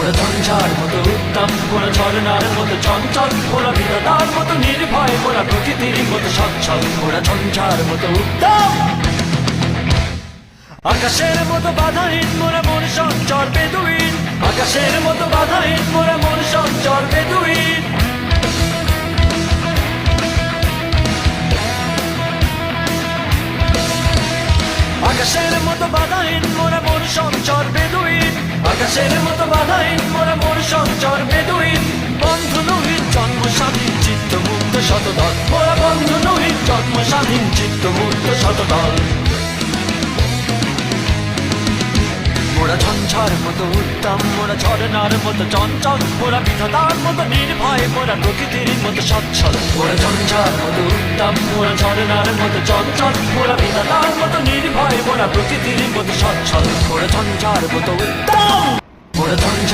ওরা ঝঞ্ঝার মতো উত্তম, ওরা ঝরনার মতো চঞ্চল, ওরা বিধাতার মতো নির্ভয়, ওরা প্রকৃতির মতো সচ্ছল। ওরা ঝঞ্ঝার মতো উত্তম, আকাশের মতো বাধাহীন, মোরা মন সঞ্চর বেদুইন। আকাশের মতো বাধাহীন, মোরা মন সঞ্চর বেদুইন। আকাশের মতো বাধাহীন, মোরা মন সঞ্চর বেদুইন। আকাশের মতো বাধাহীন, মোরা মন সঞ্চর বেদুইন। বন্ধু নহিত জন্ম স্বাধীন, চিত্ত মুক্ত শতদল। মোরা বন্ধু নহিত জন্ম স্বাধীন, চিত্ত মুক্ত শতদল। মোরা ঝঞ্ঝার মতো উত্তম, মোরা ঝরনার মতো চঞ্চল, মোরা বিধাতার মতো নির্ভয়, মোরা প্রকৃতির মতো সচ্ছল। মোরা ঝঞ্ঝার মতো উত্তম, মোরা ঝরনার মতো চঞ্চল, মোরা বিধাতার মতো নির্ভয়, মোরা প্রকৃতির মতো সচ্ছল। মোরা ঝঞ্ঝার মতো উত্তম, মোরা ঝঞ্ঝার